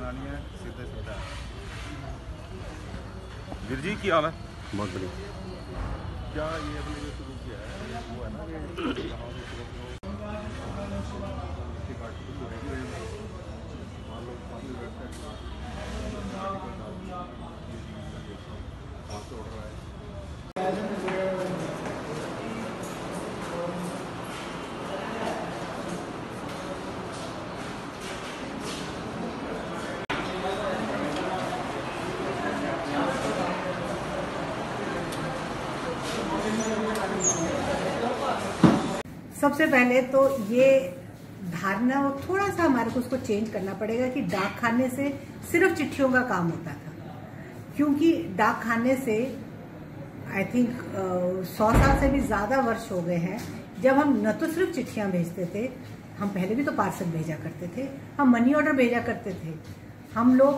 करानी है सीधे सीधा। वीर जी की हाल है? बहुत बढ़िया। क्या ये अपने जो शुरू किया है वो है ना कि सबसे पहले तो ये धारणा थोड़ा सा हमारे को उसको चेंज करना पड़ेगा कि डाक खाने से सिर्फ चिट्ठियों का काम होता था, क्योंकि डाक खाने से आई थिंक 100 साल से भी ज्यादा वर्ष हो गए हैं जब हम न तो सिर्फ चिट्ठियां भेजते थे, हम पहले भी तो पार्सल भेजा करते थे, हम मनी ऑर्डर भेजा करते थे। हम लोग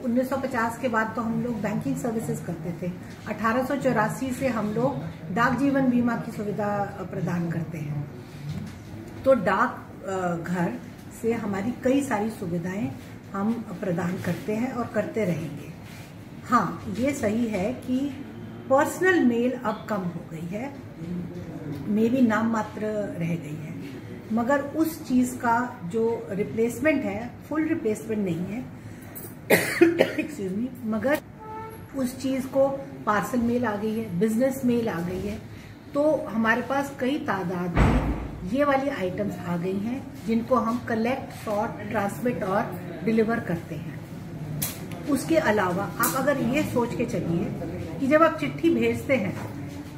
1950 के बाद तो हम लोग बैंकिंग सर्विसेज करते थे। 1884 से हम लोग डाक जीवन बीमा की सुविधा प्रदान करते हैं। तो डाक घर से हमारी कई सारी सुविधाएं हम प्रदान करते हैं और करते रहेंगे। हाँ, ये सही है कि पर्सनल मेल अब कम हो गई है, मे भी नाम मात्र रह गई है, मगर उस चीज का जो रिप्लेसमेंट है, फुल रिप्लेसमेंट नहीं है एक्सक्यूज मी, मगर उस चीज को पार्सल मेल आ गई है, बिजनेस मेल आ गई है। तो हमारे पास कई तादाद में ये वाली आइटम्स आ गई हैं जिनको हम कलेक्ट, सॉर्ट, ट्रांसमिट और डिलीवर करते हैं। उसके अलावा आप अगर ये सोच के चलिए कि जब आप चिट्ठी भेजते हैं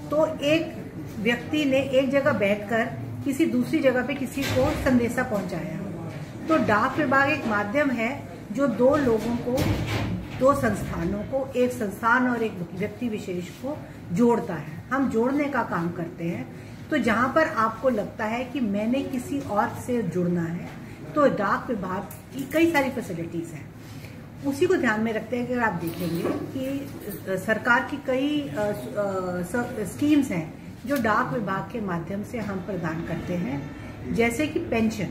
तो एक व्यक्ति ने एक जगह बैठकर किसी दूसरी जगह पे किसी को संदेशा पहुंचाया, तो डाक विभाग एक माध्यम है जो दो लोगों को, दो संस्थानों को, एक संस्थान और एक व्यक्ति विशेष को जोड़ता है। हम जोड़ने का काम करते हैं। तो जहां पर आपको लगता है कि मैंने किसी और से जुड़ना है, तो डाक विभाग की कई सारी फैसिलिटीज हैं। उसी को ध्यान में रखते हैं अगर आप देखेंगे कि सरकार की कई स्कीम्स हैं जो डाक विभाग के माध्यम से हम प्रदान करते हैं। जैसे कि पेंशन,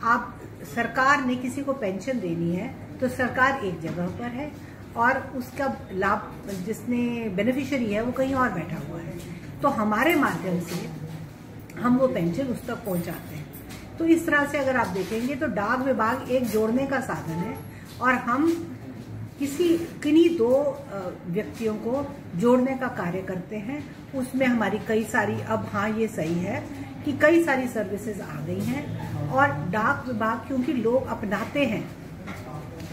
आप सरकार ने किसी को पेंशन देनी है तो सरकार एक जगह पर है और उसका लाभ जिसने बेनिफिशियरी है वो कहीं और बैठा हुआ है, तो हमारे माध्यम से हम वो पेंशन उस तक पहुंचाते हैं। तो इस तरह से अगर आप देखेंगे तो डाक विभाग एक जोड़ने का साधन है और हम किन्हीं दो व्यक्तियों को जोड़ने का कार्य करते हैं। उसमें हमारी कई सारी, अब हाँ ये सही है कि कई सारी सर्विसेज आ गई हैं और डाक विभाग क्योंकि लोग अपनाते हैं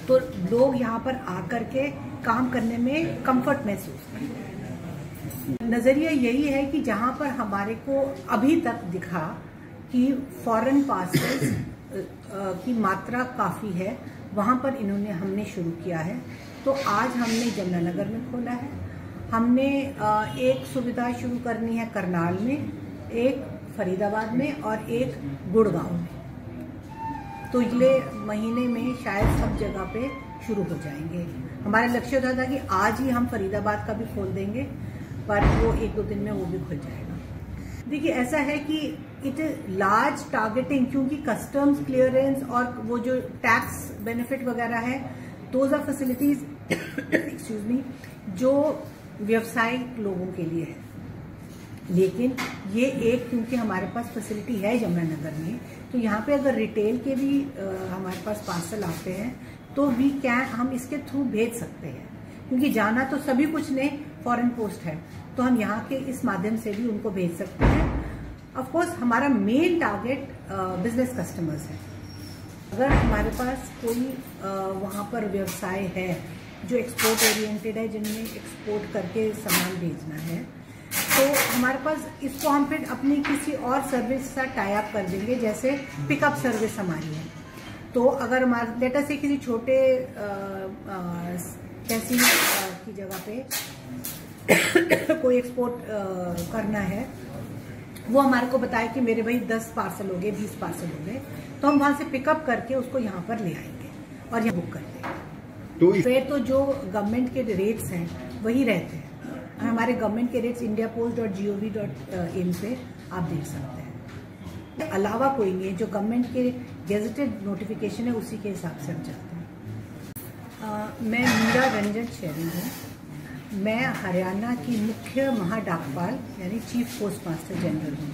तो लोग यहाँ पर आकर के काम करने में कंफर्ट महसूस करते हैं। नजरिया यही है कि जहाँ पर हमारे को अभी तक दिखा कि फॉरेन पार्सल्स की मात्रा काफी है, वहां पर हमने शुरू किया है। तो आज हमने जमुनानगर में खोला है, हमने एक सुविधा शुरू करनी है करनाल में, एक फरीदाबाद में और एक गुड़गांव में। तो अगले महीने में शायद सब जगह पे शुरू हो जाएंगे। हमारा लक्ष्य होता था कि आज ही हम फरीदाबाद का भी खोल देंगे, पर वो 1-2 दिन में वो भी खुल जाएगा। देखिए ऐसा है कि इट इज लार्ज टारगेटिंग, क्योंकि कस्टम्स क्लियरेंस और वो जो टैक्स बेनिफिट वगैरह है, those are facilities excuse me, जो व्यवसायिक लोगों के लिए है। लेकिन ये एक, क्योंकि हमारे पास फैसिलिटी है जमुनानगर में, तो यहाँ पे अगर रिटेल के भी हमारे पास पार्सल आते हैं तो हम इसके थ्रू भेज सकते हैं, क्योंकि जाना तो सभी कुछ नहीं, फॉरेन पोस्ट है, तो हम यहाँ के इस माध्यम से भी उनको भेज सकते हैं। ऑफ कोर्स हमारा मेन टारगेट बिजनेस कस्टमर्स है। अगर हमारे पास कोई वहाँ पर व्यवसाय है जो एक्सपोर्ट ओरिएंटेड है, जिनमें एक्सपोर्ट करके सामान भेजना है, तो हमारे पास इसको हम फिर अपनी किसी और सर्विस से टाई अप कर देंगे। जैसे पिकअप सर्विस हमारी है, तो अगर हमारे लेटर से किसी छोटे तहसील की जगह पे कोई एक्सपोर्ट करना है, वो हमारे को बताए कि मेरे भाई 10 पार्सल हो गए, 20 पार्सल हो गए, तो हम वहां से पिकअप करके उसको यहाँ पर ले आएंगे और यहाँ बुक कर देंगे। तो फिर तो जो गवर्नमेंट के रेट्स हैं वही रहते हैं। हमारे गवर्नमेंट के रेट्स indiapost.gov.in पे आप देख सकते हैं। अलावा कोई नहीं है, जो गवर्नमेंट के गेजेटेड नोटिफिकेशन है उसी के हिसाब से हम चलते हैं। मैं मीरा रंजन शेरी हूँ। मैं हरियाणा की मुख्य महाडाकपाल यानी चीफ पोस्ट मास्टर जनरल हूँ।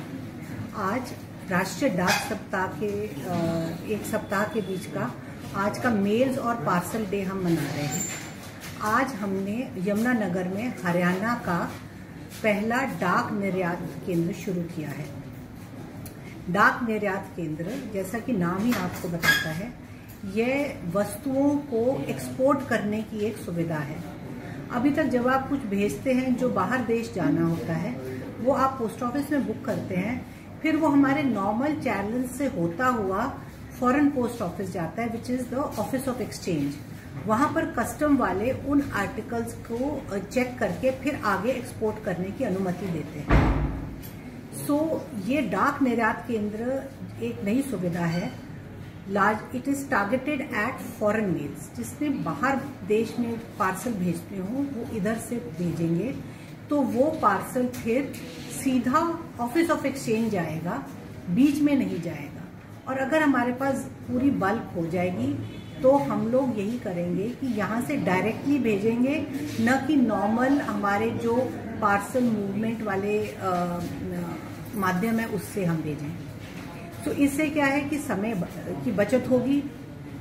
आज राष्ट्रीय डाक सप्ताह के एक सप्ताह के बीच का आज का मेल्स और पार्सल डे हम मना रहे हैं। आज हमने यमुनानगर में हरियाणा का पहला डाक निर्यात केंद्र शुरू किया है। डाक निर्यात केंद्र, जैसा कि नाम ही आपको बताता है, यह वस्तुओं को एक्सपोर्ट करने की एक सुविधा है। अभी तक जब आप कुछ भेजते हैं जो बाहर देश जाना होता है, वो आप पोस्ट ऑफिस में बुक करते हैं, फिर वो हमारे नॉर्मल चैनल से होता हुआ फॉरेन पोस्ट ऑफिस जाता है, which is the office of exchange. वहां पर कस्टम वाले उन आर्टिकल्स को चेक करके फिर आगे एक्सपोर्ट करने की अनुमति देते हैं। ये डाक निर्यात केंद्र एक नई सुविधा है। It is targeted at foreign males, जिसने बाहर देश में पार्सल भेजते हो वो इधर से भेजेंगे, तो वो पार्सल फिर सीधा ऑफिस ऑफ एक्सचेंज जाएगा, बीच में नहीं जाएगा। और अगर हमारे पास पूरी बल्क हो जाएगी तो हम लोग यही करेंगे कि यहाँ से डायरेक्टली भेजेंगे, न कि नॉर्मल हमारे जो पार्सल मूवमेंट वाले माध्यम है उससे हम भेजें। तो इससे क्या है कि समय की बचत होगी,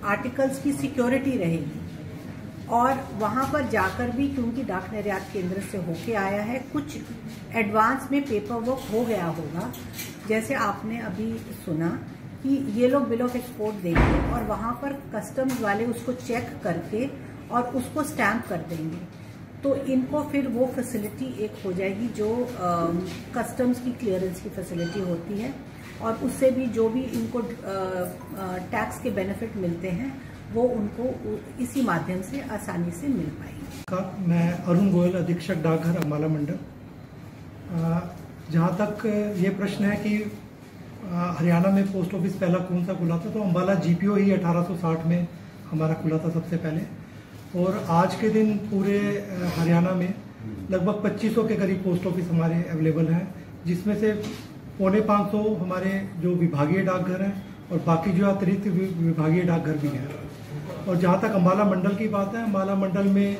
आर्टिकल्स की सिक्योरिटी रहेगी, और वहां पर जाकर भी, क्योंकि डाक निर्यात केंद्र से होके आया है, कुछ एडवांस में पेपर वर्क हो गया होगा। जैसे आपने अभी सुना कि ये लोग बिल ऑफ एक्सपोर्ट देंगे और वहां पर कस्टम्स वाले उसको चेक करके और उसको स्टैंप कर देंगे, तो इनको फिर वो फैसिलिटी एक हो जाएगी जो कस्टम्स की क्लियरेंस की फैसिलिटी होती है, और उससे भी जो भी इनको टैक्स के बेनिफिट मिलते हैं वो उनको इसी माध्यम से आसानी से मिल पाएंगे। मैं अरुण गोयल, अधीक्षक डाकघर अम्बाला मंडल। जहाँ तक ये प्रश्न है कि हरियाणा में पोस्ट ऑफिस पहला कौन सा खुला था, तो अम्बाला जीपीओ ही 1860 में हमारा खुला था सबसे पहले। और आज के दिन पूरे हरियाणा में लगभग 2500 के करीब पोस्ट ऑफिस हमारे अवेलेबल हैं, जिसमें से 450 हमारे जो विभागीय डाकघर हैं और बाकी जो अतिरिक्त विभागीय डाकघर भी हैं। और जहाँ तक अम्बाला मंडल की बात है, अम्बाला मंडल में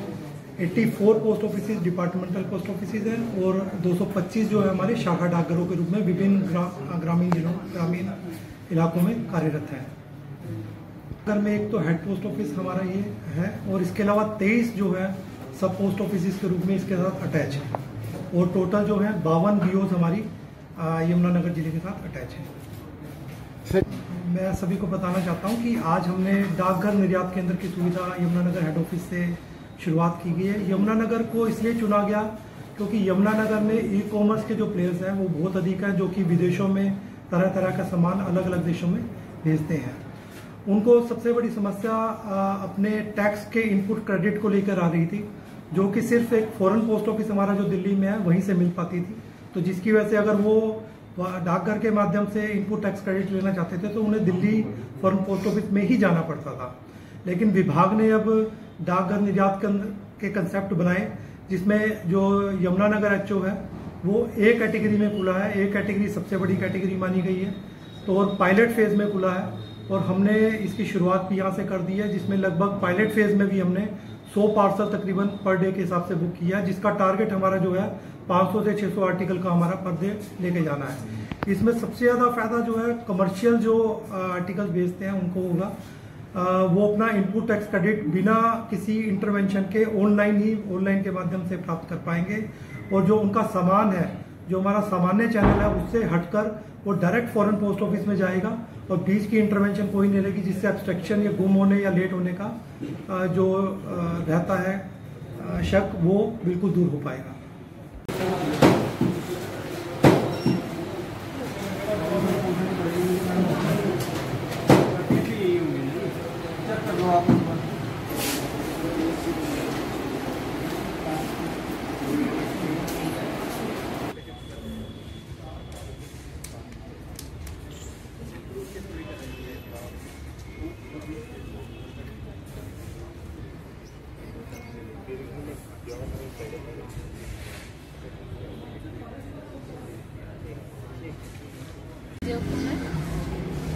84 post office departmental post office हैं और 225 जो है हमारे शाखा डाकघरों के रूप में विभिन्न ग्रामीण इलाकों में कार्यरत हैं। घर में एक तो हेड पोस्ट ऑफिस हमारा ये है, और इसके अलावा 23 जो है सब पोस्ट ऑफिस के रूप में इसके साथ अटैच है, और टोटल जो है 52 बीओज हमारी यमुनानगर जिले के साथ अटैच है। मैं सभी को बताना चाहता हूं कि आज हमने डाकघर निर्यात केंद्र की सुविधा यमुनानगर हेड ऑफिस से शुरुआत की गई है। यमुनानगर को इसलिए चुना गया क्योंकि यमुनानगर में ई कॉमर्स के जो प्लेयर्स हैं वो बहुत अधिक हैं, जो कि विदेशों में तरह तरह का सामान अलग अलग देशों में भेजते हैं। उनको सबसे बड़ी समस्या अपने टैक्स के इनपुट क्रेडिट को लेकर आ रही थी, जो कि सिर्फ एक फॉरेन पोस्ट ऑफिस हमारा जो दिल्ली में है वहीं से मिल पाती थी। तो जिसकी वजह से अगर वो डाकघर के माध्यम से इनपुट टैक्स क्रेडिट लेना चाहते थे तो उन्हें दिल्ली फॉरेन पोस्ट ऑफिस में ही जाना पड़ता था। लेकिन विभाग ने अब डाकघर निर्यात के कंसेप्ट बनाए, जिसमें जो यमुनानगर एचओ है वो ए कैटेगरी में खुला है। ए कैटेगरी सबसे बड़ी कैटेगरी मानी गई है, तो और पायलट फेज में खुला है, और हमने इसकी शुरुआत भी यहाँ से कर दी है, जिसमें लगभग पायलट फेज में भी हमने 100 पार्सल तकरीबन पर डे के हिसाब से बुक किया है, जिसका टारगेट हमारा जो है 500 से 600 आर्टिकल का हमारा पर डे लेके जाना है। इसमें सबसे ज़्यादा फायदा जो है कमर्शियल जो आर्टिकल बेचते हैं उनको होगा। वो अपना इनपुट टैक्स क्रेडिट बिना किसी इंटरवेंशन के ऑनलाइन के माध्यम से प्राप्त कर पाएंगे, और जो उनका सामान है, जो हमारा सामान्य चैनल है, उससे हटकर वो डायरेक्ट फॉरेन पोस्ट ऑफिस में जाएगा, और बीच की इंटरवेंशन कोई नहीं रहेगी, जिससे एब्स्ट्रैक्शन या गुम होने या लेट होने का जो रहता है शक, वो बिल्कुल दूर हो पाएगा।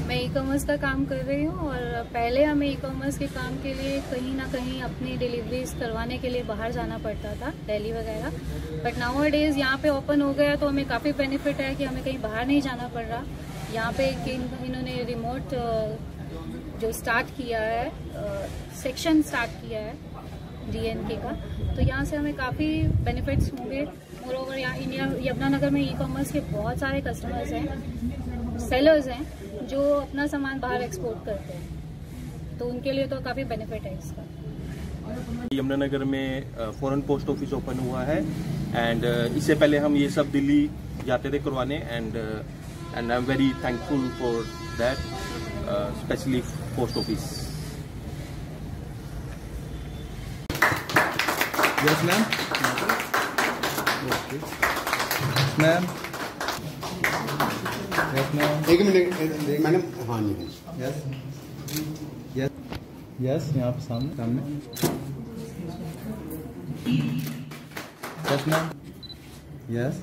मैं कॉमर्स का काम कर रही हूँ और पहले हमें ई कॉमर्स के काम के लिए कहीं ना कहीं अपनी डिलीवरीज करवाने के लिए बाहर जाना पड़ता था, दिल्ली वगैरह। बट नाउ डेज यहाँ पे ओपन हो गया तो हमें काफ़ी बेनिफिट है कि हमें कहीं बाहर नहीं जाना पड़ रहा। यहाँ पे इन्होंने रिमोट जो स्टार्ट किया है, सेक्शन स्टार्ट किया है DNK का, तो यहाँ से हमें काफ़ी बेनिफिट्स होंगे। मोरओवर यहाँ यमुनानगर में ई कॉमर्स के बहुत सारे कस्टमर्स हैं, सेलर्स हैं जो अपना सामान बाहर एक्सपोर्ट करते हैं, तो उनके लिए तो काफ़ी बेनिफिट है इसका। यमुनानगर में फॉरेन पोस्ट ऑफिस ओपन हुआ है एंड इससे पहले हम ये सब दिल्ली जाते थे करवाने and I am very thankful for that, specially post office. Yes, ma'am. Ma'am. Yes, ma'am. एक मिनट मैडम, हाँ नहीं Yes. Yes. Yes, यहाँ पे सामने. Yes, ma'am. Yes.